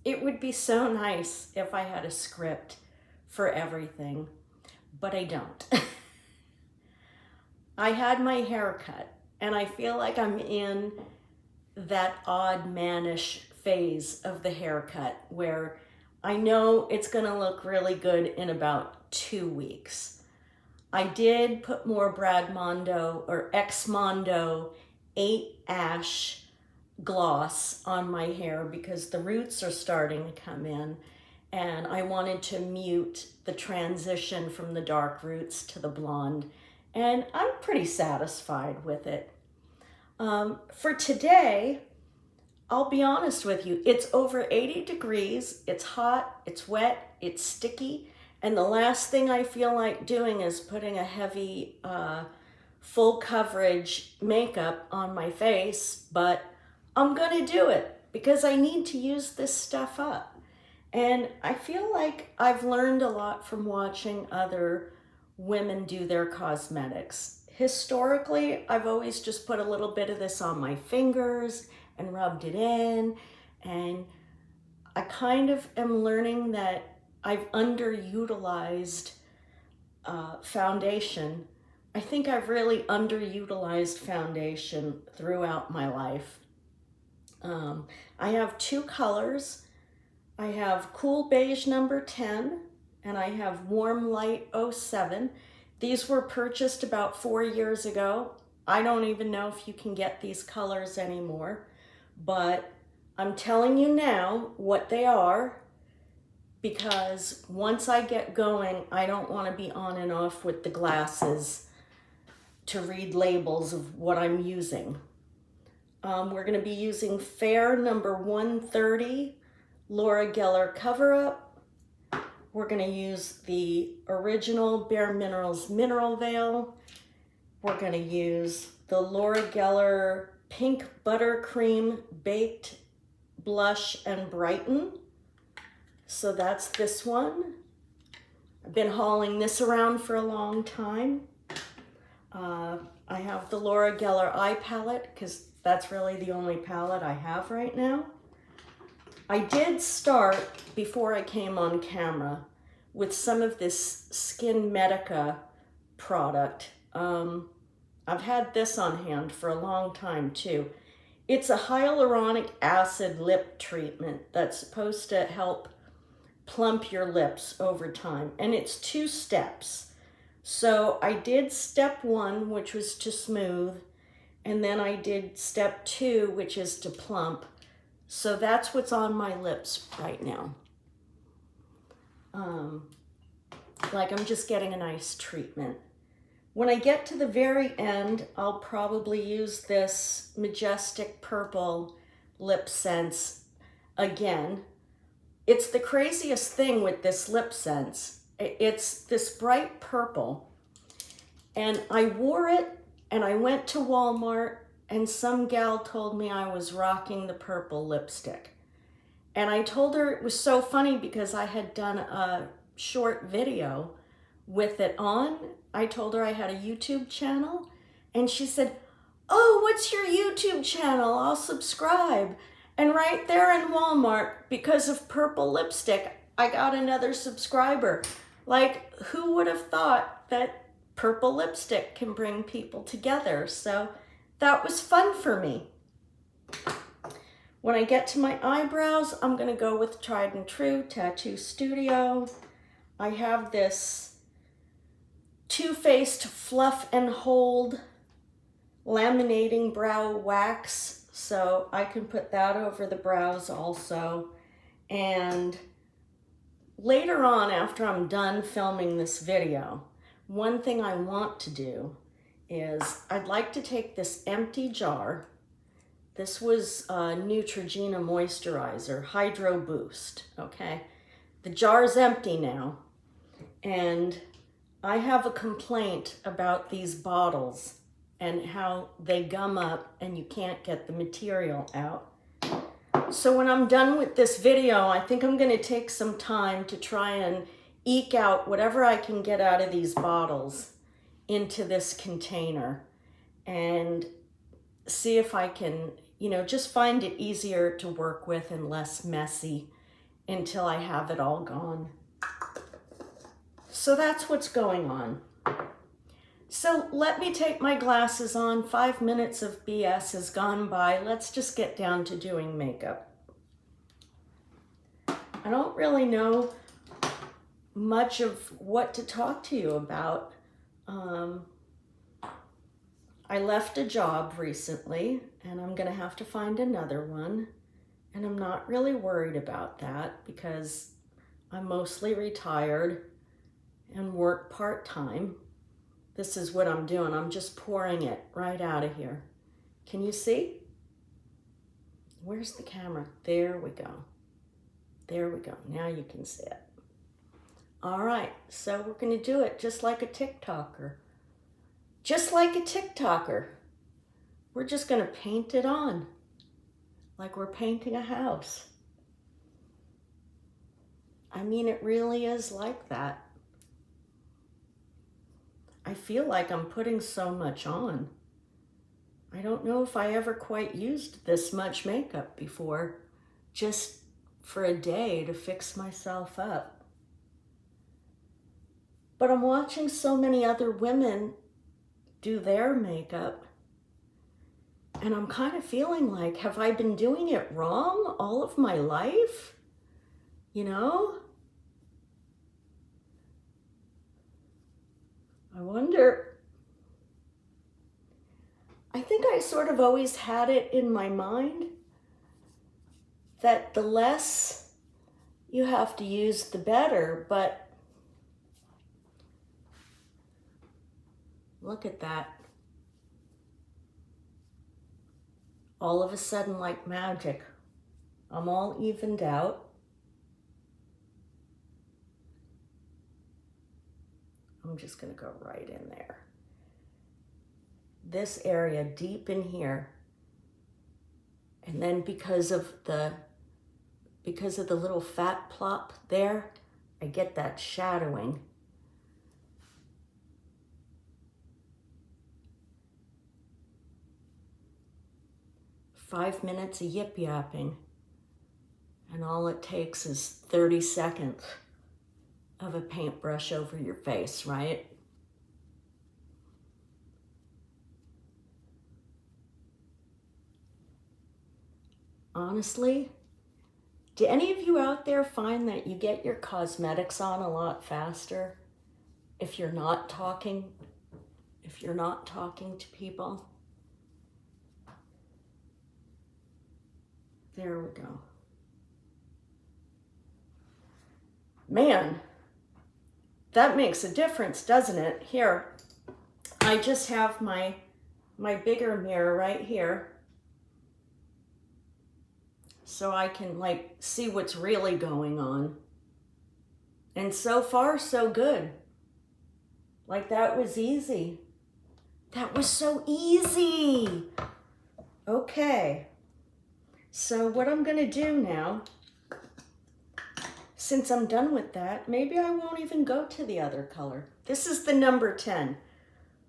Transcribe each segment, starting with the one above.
It would be so nice if I had a script for everything, but I don't. I had my hair cut, and I feel like I'm in that odd mannish phase of the haircut where I know it's gonna look really good in about 2 weeks. I did put more Brad Mondo or Ex Mondo 8 Ash gloss on my hair because the roots are starting to come in, and I wanted to mute the transition from the dark roots to the blonde, and I'm pretty satisfied with it. For today, I'll be honest with you, it's over 80 degrees, it's hot, it's wet, it's sticky, and the last thing I feel like doing is putting a heavy full coverage makeup on my face, but I'm gonna do it because I need to use this stuff up. And I feel like I've learned a lot from watching other women do their cosmetics. Historically, I've always just put a little bit of this on my fingers and rubbed it in, and I kind of am learning that I've underutilized foundation. I think I've really underutilized foundation throughout my life. I have two colors. I have Cool Beige number 10 and I have Warm Light 07. These were purchased about 4 years ago. I don't even know if you can get these colors anymore, but I'm telling you now what they are because once I get going, I don't want to be on and off with the glasses to read labels of what I'm using. We're going to be using Fair number 130 Laura Geller Cover Up. We're going to use the original Bare Minerals Mineral Veil. We're going to use the Laura Geller Pink Buttercream Baked Blush and Brighten. So that's this one. I've been hauling this around for a long time. I have the Laura Geller Eye Palette because that's really the only palette I have right now. I did start, before I came on camera, with some of this Skin Medica product. I've had this on hand for a long time too. It's a hyaluronic acid lip treatment that's supposed to help plump your lips over time, and it's 2 steps. So I did step 1, which was to smooth, and then I did step 2, which is to plump. So that's what's on my lips right now. Like I'm just getting a nice treatment. When I get to the very end, I'll probably use this Majestic Purple Lip Sense again. It's the craziest thing with this lip sense. It's this bright purple, and I wore it and I went to Walmart and some gal told me I was rocking the purple lipstick. And I told her it was so funny because I had done a short video with it on. I told her I had a YouTube channel and she said, "Oh, what's your YouTube channel? I'll subscribe." And right there in Walmart, because of purple lipstick, I got another subscriber. Like, who would have thought that purple lipstick can bring people together? So that was fun for me. When I get to my eyebrows, I'm gonna go with Tried and True Tattoo Studio. I have this Too Faced Fluff and Hold laminating brow wax, so I can put that over the brows also. And later on, after I'm done filming this video, one thing I want to do is I'd like to take this empty jar. This was Neutrogena Moisturizer, Hydro Boost, okay? The jar's empty now, and I have a complaint about these bottles and how they gum up and you can't get the material out. So when I'm done with this video, I think I'm gonna take some time to try and eke out whatever I can get out of these bottles into this container and see if I can, just find it easier to work with and less messy until I have it all gone. So that's what's going on. So let me take my glasses on. 5 minutes of BS has gone by. Let's just get down to doing makeup. I don't really know much of what to talk to you about. I left a job recently and I'm gonna have to find another one. And I'm not really worried about that because I'm mostly retired and work part-time. This is what I'm doing. I'm just pouring it right out of here. Can you see? Where's the camera? There we go. There we go. Now you can see it. All right, so we're gonna do it just like a TikToker. Just like a TikToker. We're just gonna paint it on like we're painting a house. I mean, it really is like that. I feel like I'm putting so much on. I don't know if I ever quite used this much makeup before, just for a day to fix myself up. But I'm watching so many other women do their makeup, and I'm kind of feeling like, have I been doing it wrong all of my life? You know? I wonder. I think I sort of always had it in my mind that the less you have to use, the better, but look at that. All of a sudden, like magic, I'm all evened out. I'm just gonna go right in there. This area deep in here. And then because of the little fat plop there, I get that shadowing. Five minutes of yip yapping, and all it takes is 30 seconds of a paintbrush over your face, right? Honestly, do any of you out there find that you get your cosmetics on a lot faster if you're not talking to people? There we go. Man, that makes a difference, doesn't it? Here, I just have my bigger mirror right here, so I can like see what's really going on. And so far, so good. Like that was easy. That was so easy. Okay. So what I'm gonna do now, since I'm done with that, maybe I won't even go to the other color. This is the number 10.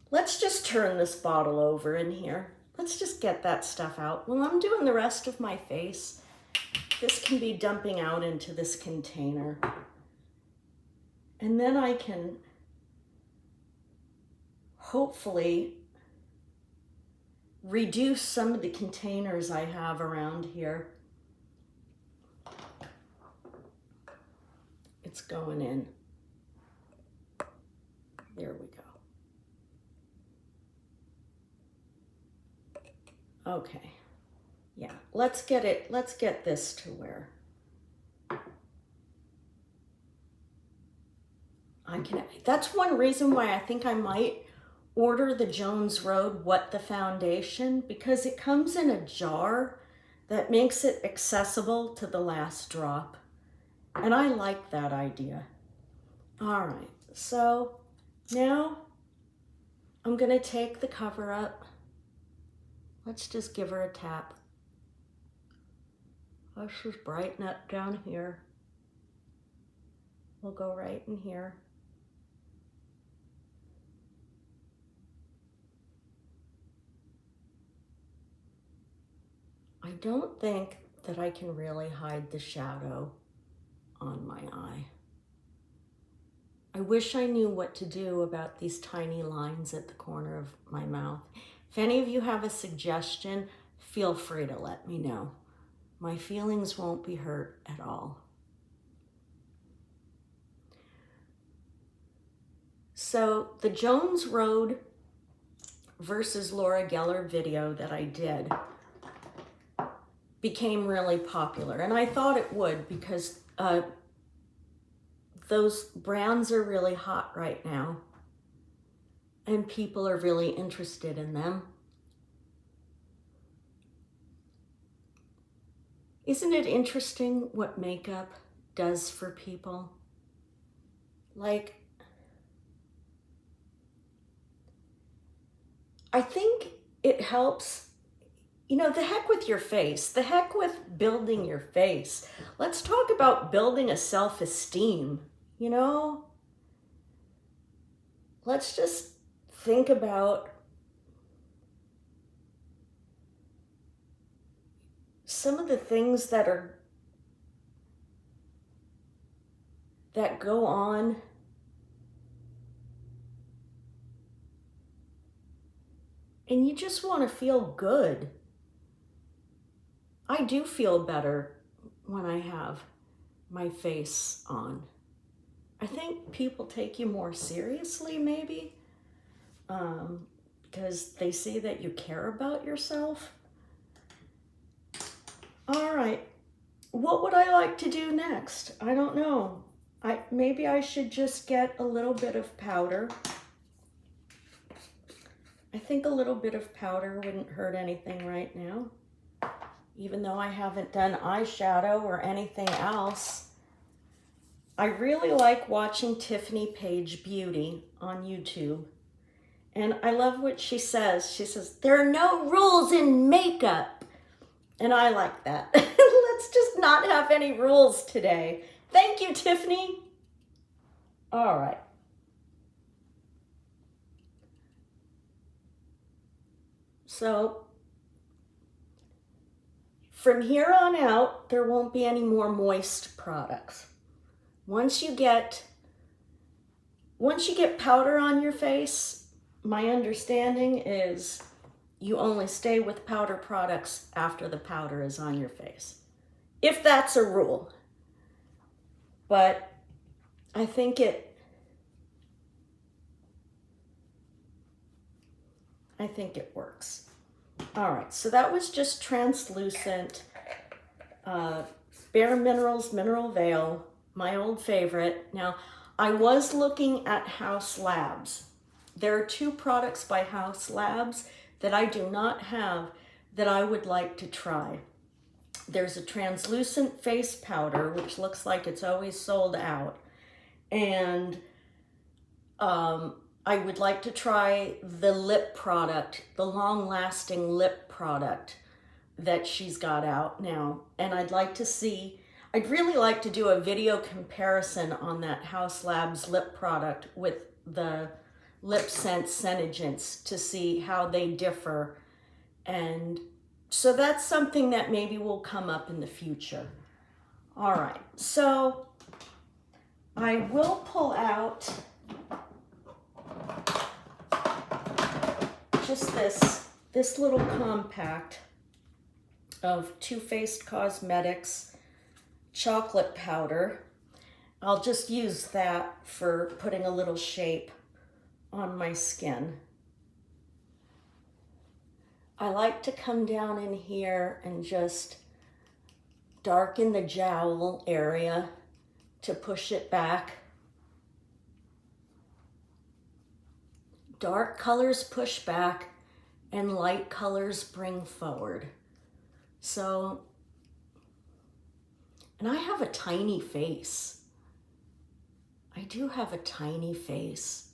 Let's just turn this bottle over in here. Let's just get that stuff out. While I'm doing the rest of my face, this can be dumping out into this container. And then I can hopefully reduce some of the containers I have around here. It's going in. There we go. Okay. Yeah, let's get this to where I can. That's one reason why I think I might order the Jones Road What the Foundation, because it comes in a jar that makes it accessible to the last drop. And I like that idea. All right, so now I'm gonna take the cover up. Let's just give her a tap. Let's just brighten up down here. We'll go right in here. I don't think that I can really hide the shadow on my eye. I wish I knew what to do about these tiny lines at the corner of my mouth. If any of you have a suggestion, feel free to let me know. My feelings won't be hurt at all. So the Jones Road versus Laura Geller video that I did became really popular. And I thought it would because those brands are really hot right now. And people are really interested in them. Isn't it interesting what makeup does for people? Like, I think it helps, you know, the heck with your face, the heck with building your face. Let's talk about building a self-esteem, you know? Let's just think about some of the things that go on and you just want to feel good. I do feel better when I have my face on. I think people take you more seriously, maybe, because they see that you care about yourself. All right, what would I like to do next? I don't know. Maybe I should just get a little bit of powder. I think a little bit of powder wouldn't hurt anything right now, even though I haven't done eyeshadow or anything else. I really like watching Tiffany Page Beauty on YouTube. And I love what she says. She says, there are no rules in makeup. And I like that. Let's just not have any rules today. Thank you, Tiffany. All right. So from here on out, there won't be any more moist products. Once you get powder on your face, my understanding is you only stay with powder products after the powder is on your face. If that's a rule. But I think it works. All right, so that was just translucent Bare Minerals Mineral Veil, my old favorite. Now, I was looking at House Labs. There are 2 products by House Labs that I do not have that I would like to try. There's a translucent face powder, which looks like it's always sold out. And I would like to try the lip product, the long-lasting lip product that she's got out now. And I'd really like to do a video comparison on that House Labs lip product with the Lip Sense Senegence to see how they differ. And so that's something that maybe will come up in the future. All right, so I will pull out just this little compact of Too Faced Cosmetics chocolate powder. I'll just use that for putting a little shape on my skin. I like to come down in here and just darken the jowl area to push it back. Dark colors push back and light colors bring forward. So, and I have a tiny face. I do have a tiny face.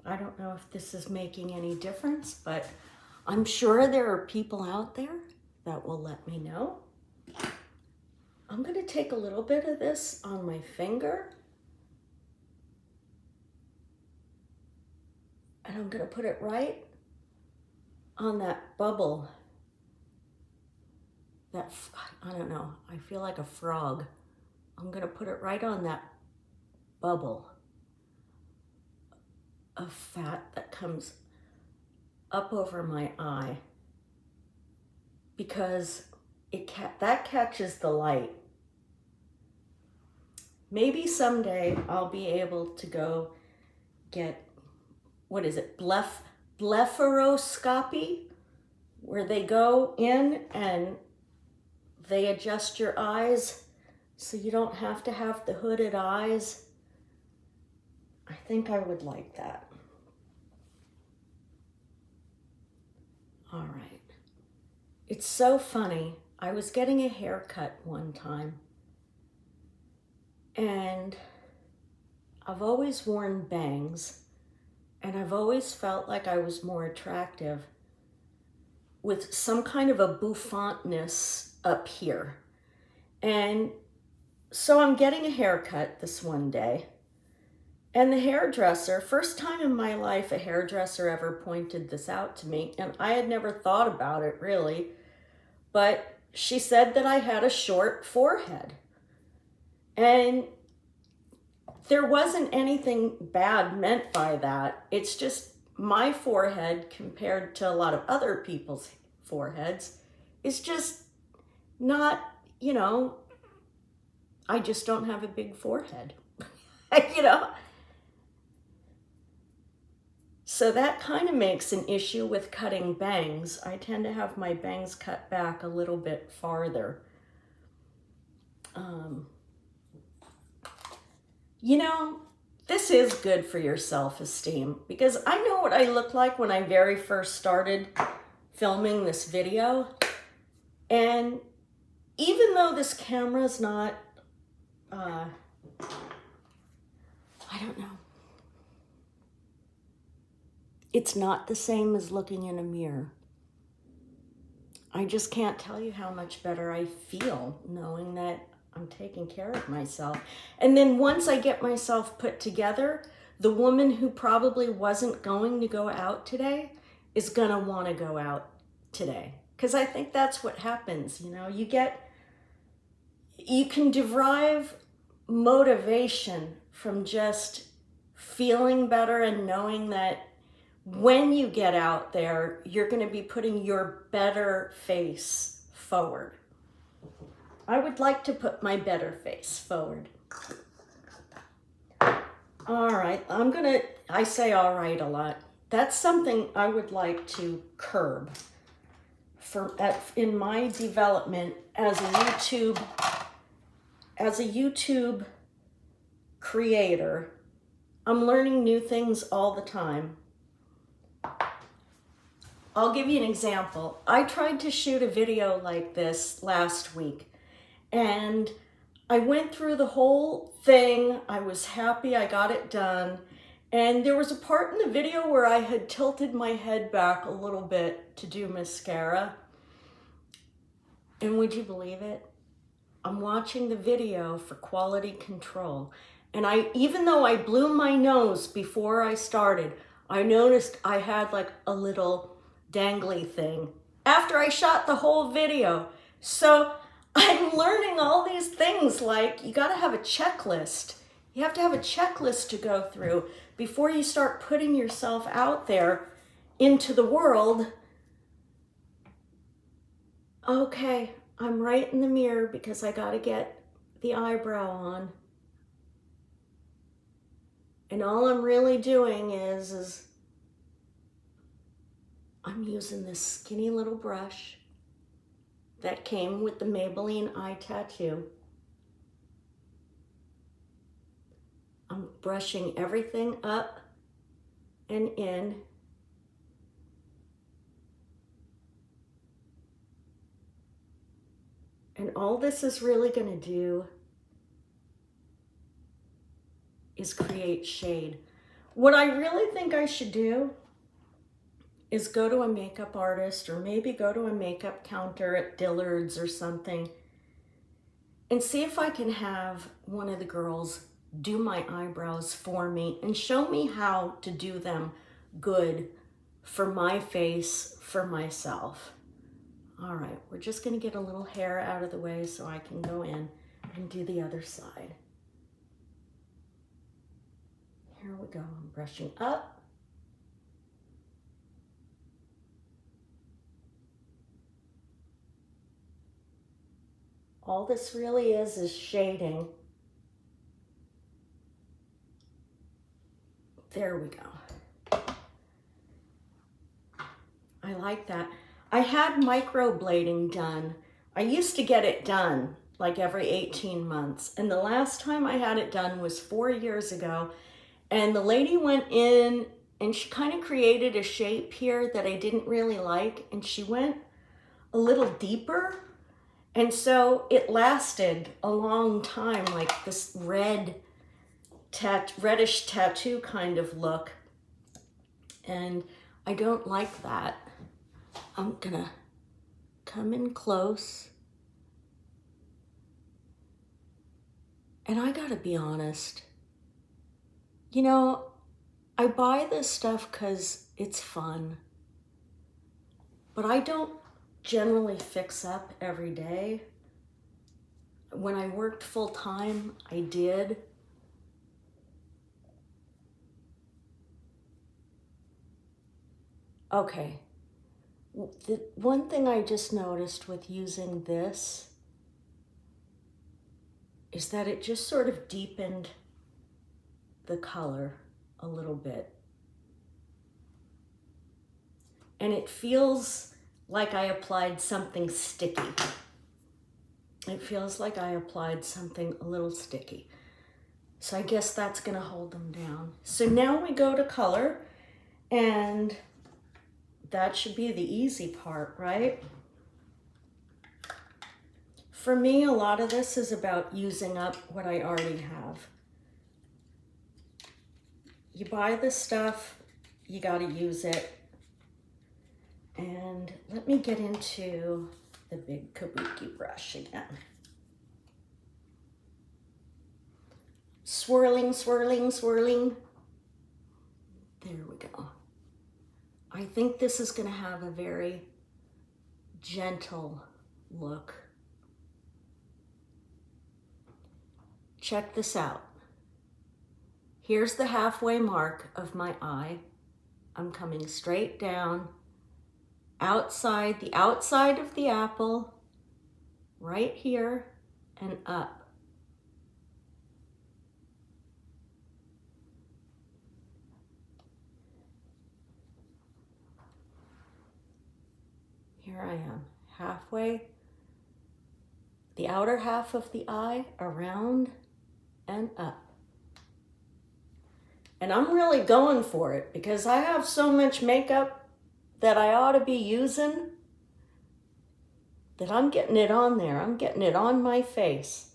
I don't know if this is making any difference, but I'm sure there are people out there that will let me know. I'm going to take a little bit of this on my finger. And I'm going to put it right on that bubble. I don't know, I feel like a frog. I'm gonna put it right on that bubble of fat that comes up over my eye, because that catches the light. Maybe someday I'll be able to go get, what is it, blepharoscopy, where they go in and they adjust your eyes so you don't have to have the hooded eyes. I think I would like that. All right. It's so funny. I was getting a haircut one time, and I've always worn bangs, and I've always felt like I was more attractive with some kind of a bouffantness up here. And so I'm getting a haircut this one day, and the hairdresser, first time in my life a hairdresser ever pointed this out to me, and I had never thought about it really, but she said that I had a short forehead. And there wasn't anything bad meant by that. It's just my forehead compared to a lot of other people's foreheads is just not, you know, I just don't have a big forehead, you know? So that kind of makes an issue with cutting bangs. I tend to have my bangs cut back a little bit farther. You know, this is good for your self-esteem, because I know what I looked like when I very first started filming this video. And even though this camera's not, I don't know, it's not the same as looking in a mirror. I just can't tell you how much better I feel knowing that I'm taking care of myself. And then once I get myself put together, the woman who probably wasn't going to go out today is gonna wanna go out today. Because I think that's what happens, you know, you can derive motivation from just feeling better and knowing that when you get out there, you're going to be putting your better face forward. I would like to put my better face forward. All right, I say all right a lot. That's something I would like to curb in my development as a YouTube creator. I'm learning new things all the time. I'll give you an example. I tried to shoot a video like this last week, and I went through the whole thing. I was happy I got it done. And there was a part in the video where I had tilted my head back a little bit to do mascara. And would you believe it? I'm watching the video for quality control. And even though I blew my nose before I started, I noticed I had like a little dangly thing after I shot the whole video. So I'm learning all these things, like you gotta have a checklist. You have to have a checklist to go through before you start putting yourself out there into the world. Okay, I'm right in the mirror because I gotta get the eyebrow on. And all I'm really doing is I'm using this skinny little brush that came with the Maybelline eye tattoo. I'm brushing everything up and in. And all this is really going to do is create shade. What I really think I should do is go to a makeup artist, or maybe go to a makeup counter at Dillard's or something, and see if I can have one of the girls do my eyebrows for me and show me how to do them good for my face, for myself. All right, we're just gonna get a little hair out of the way so I can go in and do the other side. Here we go, I'm brushing up. All this really is shading. There we go. I like that. I had microblading done. I used to get it done like every 18 months. And the last time I had it done was 4 years ago. And the lady went in and she kind of created a shape here that I didn't really like. And she went a little deeper. And so it lasted a long time, like this reddish tattoo kind of look. And I don't like that. I'm gonna come in close. And I gotta be honest, you know, I buy this stuff because it's fun, but I don't generally fix up every day. When I worked full time, I did. Okay. The one thing I just noticed with using this is that it just sort of deepened the color a little bit. And it feels like I applied something sticky. It feels like I applied something a little sticky. So I guess that's gonna hold them down. So now we go to color, and that should be the easy part, right? For me, a lot of this is about using up what I already have. You buy this stuff, you gotta use it. And let me get into the big kabuki brush again. Swirling, swirling, swirling. There we go. I think this is gonna have a very gentle look. Check this out. Here's the halfway mark of my eye. I'm coming straight down, outside, the outside of the apple, right here, and up. Here I am, halfway, the outer half of the eye, around and up. And I'm really going for it because I have so much makeup that I ought to be using that I'm getting it on there. I'm getting it on my face.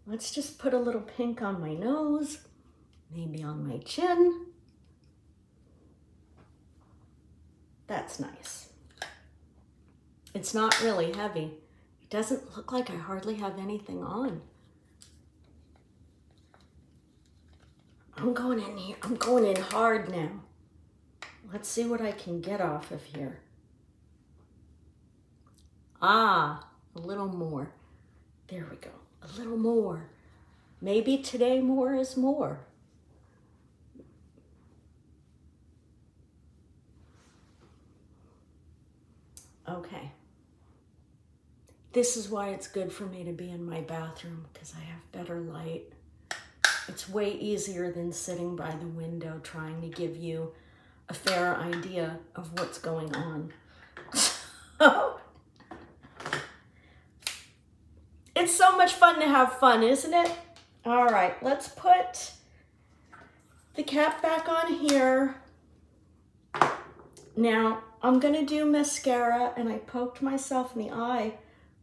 Let's just put a little pink on my nose, maybe on my chin. That's nice. It's not really heavy. It doesn't look like I hardly have anything on. I'm going in here. I'm going in hard now. Let's see what I can get off of here. Ah, a little more. There we go. A little more. Maybe today more is more. Okay. This is why it's good for me to be in my bathroom, because I have better light. It's way easier than sitting by the window trying to give you a fair idea of what's going on. It's so much fun to have fun, isn't it? All right, let's put the cap back on here. Now, I'm gonna do mascara, and I poked myself in the eye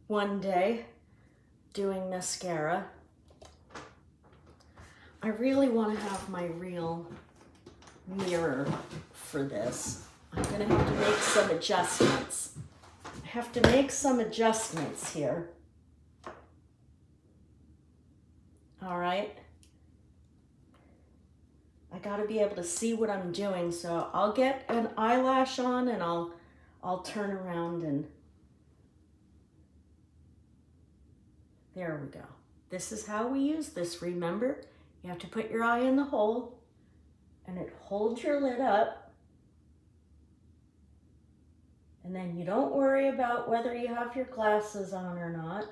one day doing mascara. I really want to have my real mirror for this. I'm gonna have to make some adjustments. I have to make some adjustments here. All right. I gotta be able to see what I'm doing, so I'll get an eyelash on and I'll turn around and there we go. This is how we use this, remember? You have to put your eye in the hole and it holds your lid up. And then you don't worry about whether you have your glasses on or not.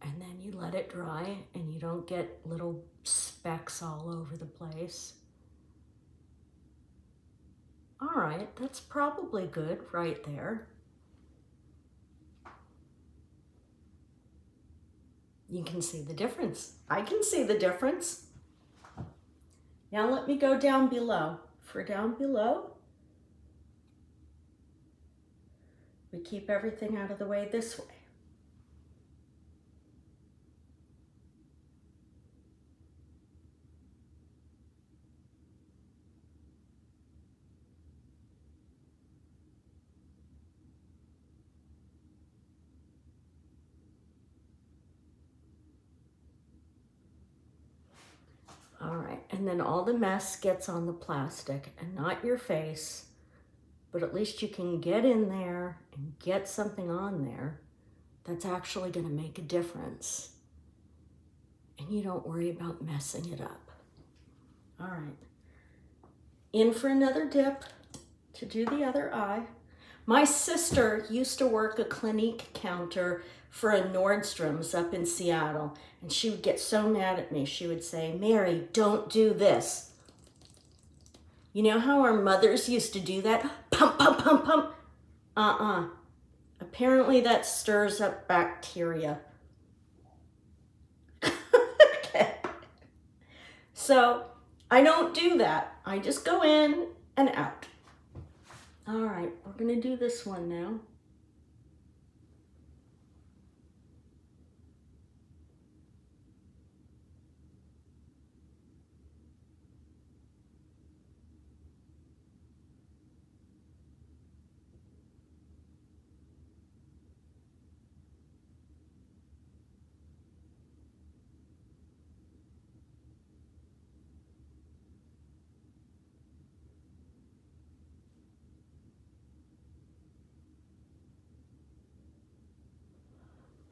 And then you let it dry and you don't get little specks all over the place. All right, that's probably good right there. You can see the difference. I can see the difference. Now let me go down below. For down below, we keep everything out of the way this way. All right, and then all the mess gets on the plastic and not your face, but at least you can get in there and get something on there that's actually gonna make a difference. And you don't worry about messing it up. All right, in for another dip to do the other eye. My sister used to work a Clinique counter for a Nordstrom's up in Seattle, and she would get so mad at me. She would say, Mary, don't do this. You know how our mothers used to do that? Pump, pump, pump, pump. Apparently that stirs up bacteria. Okay. So I don't do that. I just go in and out. All right, we're gonna do this one now.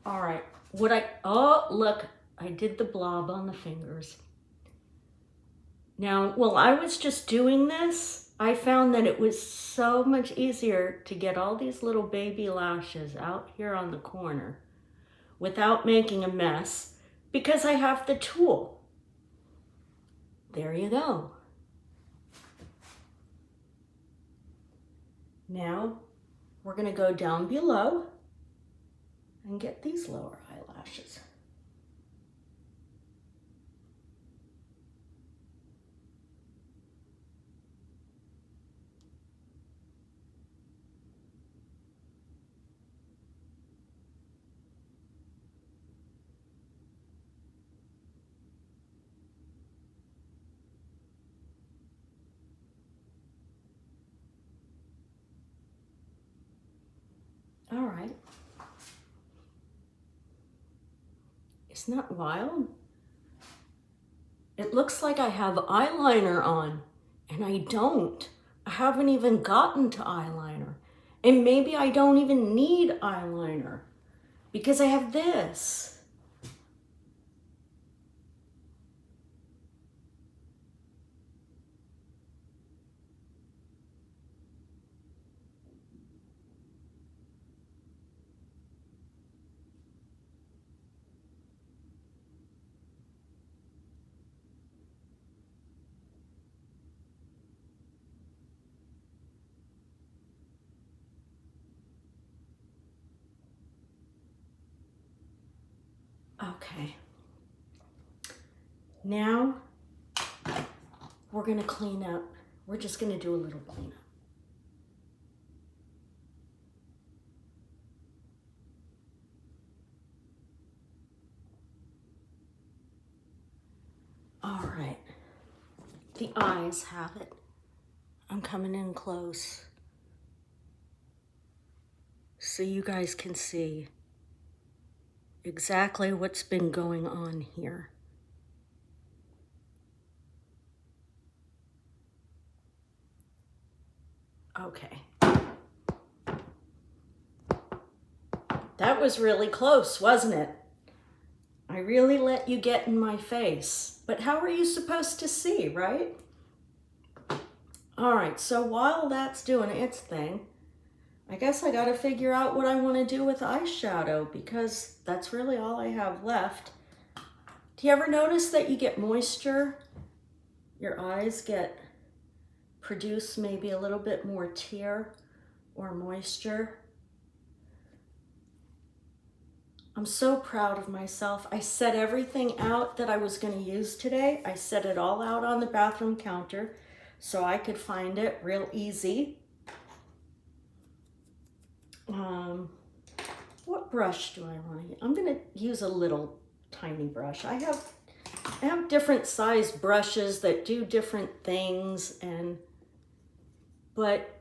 All right, oh, look, I did the blob on the fingers. Now, while I was just doing this, I found that it was so much easier to get all these little baby lashes out here on the corner without making a mess because I have the tool. There you go. Now, we're gonna go down below and get these lower eyelashes. All right. Isn't that wild? It looks like I have eyeliner on, and I don't. I haven't even gotten to eyeliner. And maybe I don't even need eyeliner because I have this. Okay. Now we're gonna clean up. We're just gonna do a little cleanup. All the eyes have it. I'm coming in close so you guys can see exactly what's been going on here. Okay. That was really close, wasn't it? I really let you get in my face. But how are you supposed to see, right? All right, so while that's doing its thing, I guess I gotta figure out what I want to do with eyeshadow because that's really all I have left. Do you ever notice that you get moisture? Your eyes produce maybe a little bit more tear or moisture. I'm so proud of myself. I set everything out that I was going to use today. I set it all out on the bathroom counter so I could find it real easy. What brush do I want to use? I'm going to use a little tiny brush. I have different size brushes that do different things, but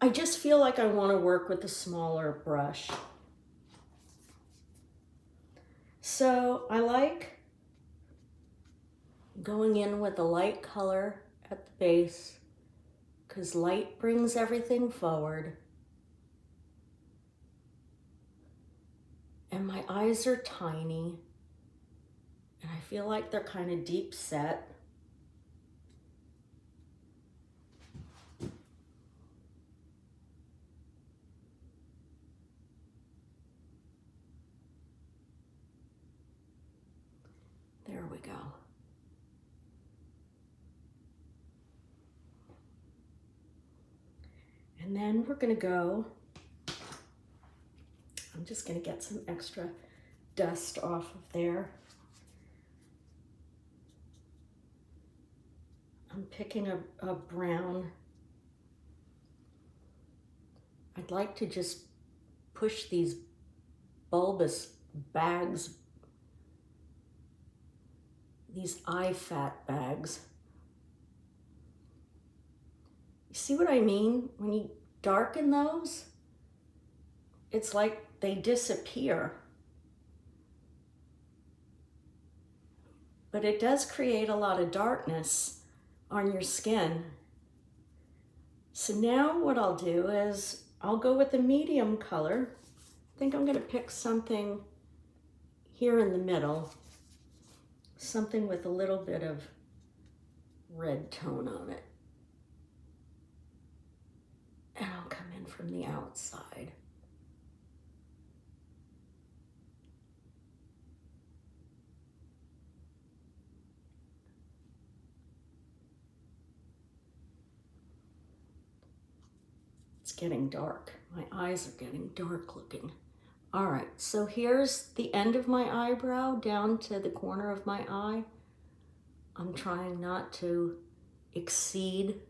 I just feel like I want to work with a smaller brush. So I like going in with a light color at the base because light brings everything forward. And my eyes are tiny and I feel like they're kind of deep set. There we go. And then we're going to go, I'm just going to get some extra dust off of there. I'm picking a brown. I'd like to just push these bulbous bags, these eye fat bags. You see what I mean? When you darken those, it's like they disappear. But it does create a lot of darkness on your skin. So now what I'll do is I'll go with the medium color. I think I'm going to pick something here in the middle, something with a little bit of red tone on it. And I'll come in from the outside. It's getting dark. My eyes are getting dark looking. All right, so here's the end of my eyebrow down to the corner of my eye. I'm trying not to exceed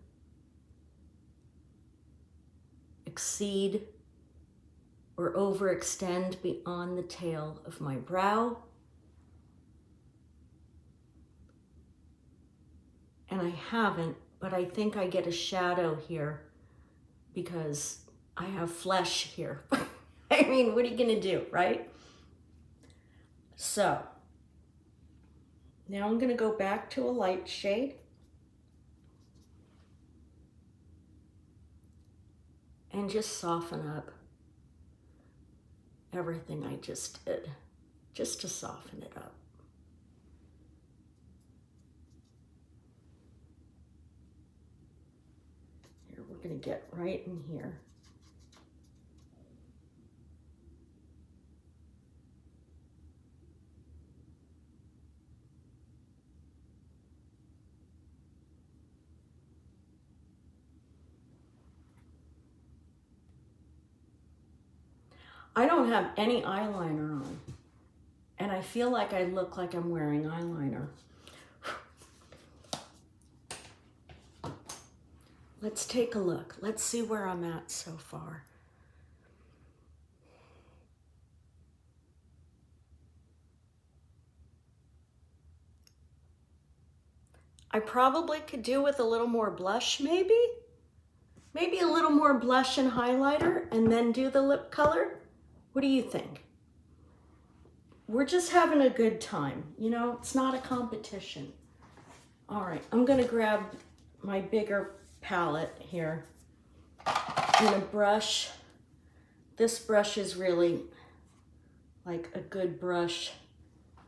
or overextend beyond the tail of my brow. And I haven't, but I think I get a shadow here because I have flesh here. I mean, what are you gonna do, right? So now I'm gonna go back to a light shade and just soften up everything I just did, just to soften it up. Here, we're gonna get right in here. I don't have any eyeliner on, and I feel like I look like I'm wearing eyeliner. Let's take a look. Let's see where I'm at so far. I probably could do with a little more blush, maybe? Maybe a little more blush and highlighter and then do the lip color? What do you think? We're just having a good time, you know? It's not a competition. All right, I'm gonna grab my bigger palette here and a brush. This brush is really like a good brush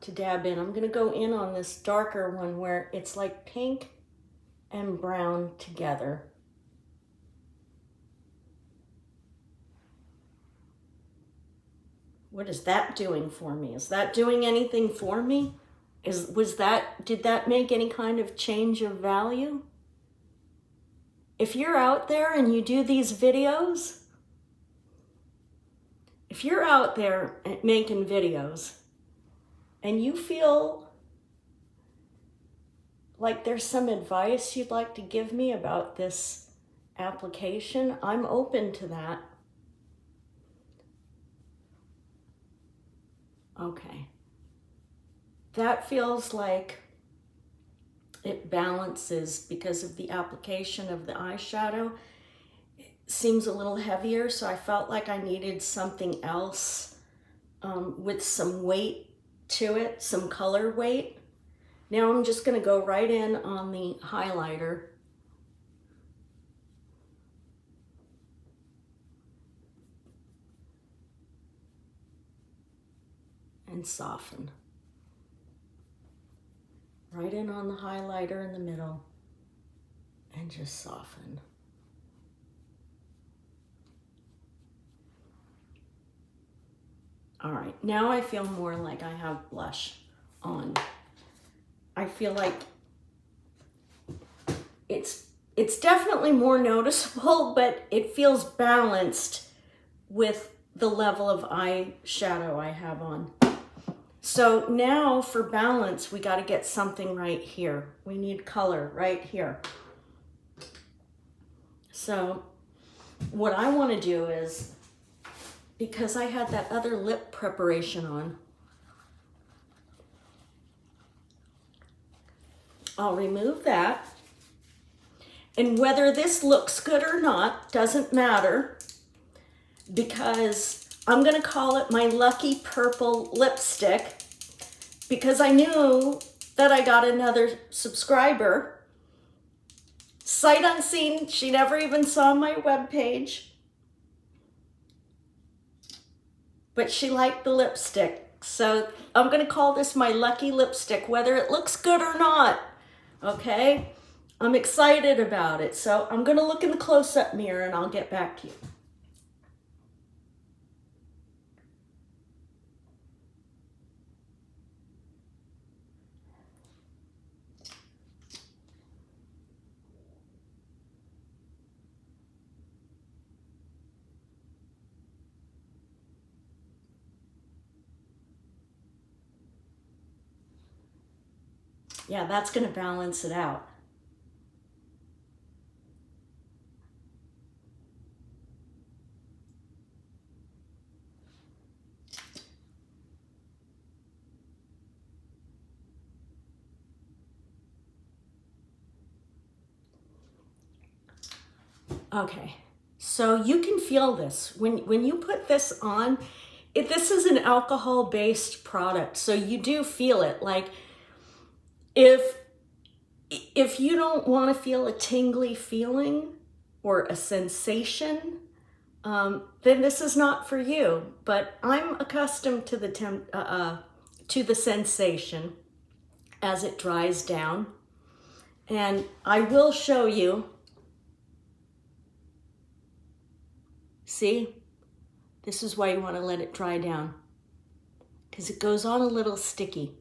to dab in. I'm gonna go in on this darker one where it's like pink and brown together. What is that doing for me? Is that doing anything for me? Did that make any kind of change of value? If you're out there and you do these videos, if you're out there making videos and you feel like there's some advice you'd like to give me about this application, I'm open to that. Okay. That feels like it balances because of the application of the eyeshadow. It seems a little heavier, so I felt like I needed something else with some weight to it, some color weight. Now I'm just gonna go right in on the highlighter. And soften. Right in on the highlighter in the middle and just soften. All right, now I feel more like I have blush on. I feel like it's definitely more noticeable, but it feels balanced with the level of eyeshadow I have on. So now for balance, we got to get something right here. We need color right here. So what I want to do is, because I had that other lip preparation on, I'll remove that. And whether this looks good or not doesn't matter, because I'm gonna call it my lucky purple lipstick, because I knew that I got another subscriber. Sight unseen, she never even saw my webpage, but she liked the lipstick. So I'm gonna call this my lucky lipstick, whether it looks good or not, okay? I'm excited about it. So I'm gonna look in the close-up mirror and I'll get back to you. Yeah, that's gonna balance it out. Okay, so you can feel this. When you put this on, this is an alcohol-based product, so you do feel it. Like, if you don't want to feel a tingly feeling or a sensation, then this is not for you. But I'm accustomed to the sensation as it dries down, and I will show you. See, this is why you want to let it dry down, because it goes on a little sticky.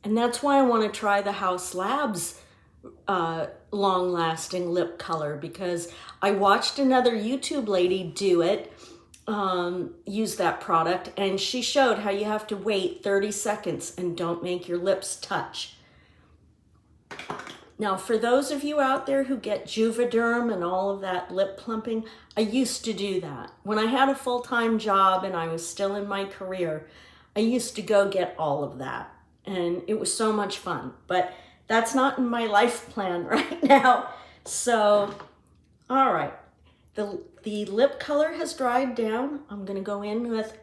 And that's why I want to try the House Labs long-lasting lip color, because I watched another YouTube lady do it, use that product, and she showed how you have to wait 30 seconds and don't make your lips touch. Now, for those of you out there who get Juvederm and all of that lip plumping, I used to do that. When I had a full-time job and I was still in my career, I used to go get all of that. And it was so much fun. But that's not in my life plan right now. So, all right. The lip color has dried down. I'm going to go in with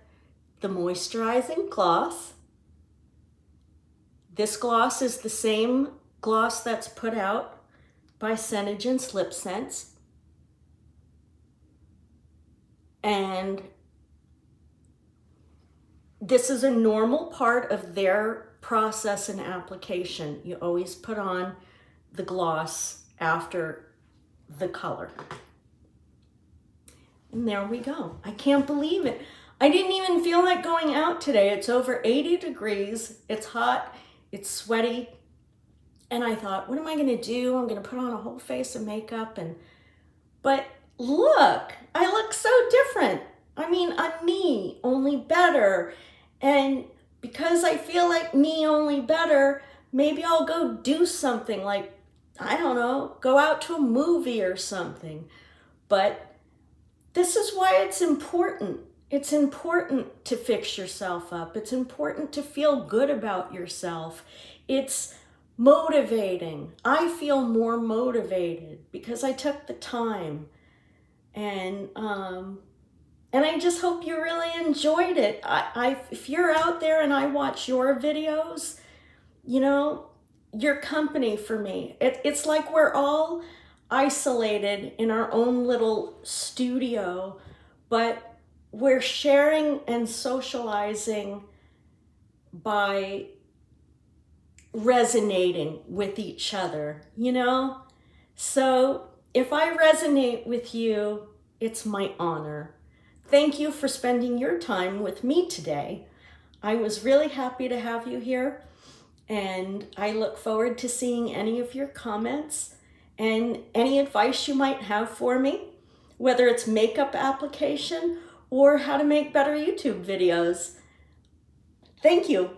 the moisturizing gloss. This gloss is the same gloss that's put out by Senegence Lip Sense. And this is a normal part of their process and application. You always put on the gloss after the color. And there we go. I can't believe it. I didn't even feel like going out today. It's over 80 degrees. It's hot. It's sweaty. And I thought, what am I going to do? I'm going to put on a whole face of makeup. But look, I look so different. I mean, I'm me, only better. And because I feel like me, only better, maybe I'll go do something like, I don't know, go out to a movie or something. But this is why it's important. It's important to fix yourself up. It's important to feel good about yourself. It's motivating. I feel more motivated because I took the time. And I just hope you really enjoyed it. If you're out there and I watch your videos, you know, you're company for me. It's like we're all isolated in our own little studio, but we're sharing and socializing by resonating with each other, you know? So if I resonate with you, it's my honor. Thank you for spending your time with me today. I was really happy to have you here, and I look forward to seeing any of your comments and any advice you might have for me, whether it's makeup application or how to make better YouTube videos. Thank you.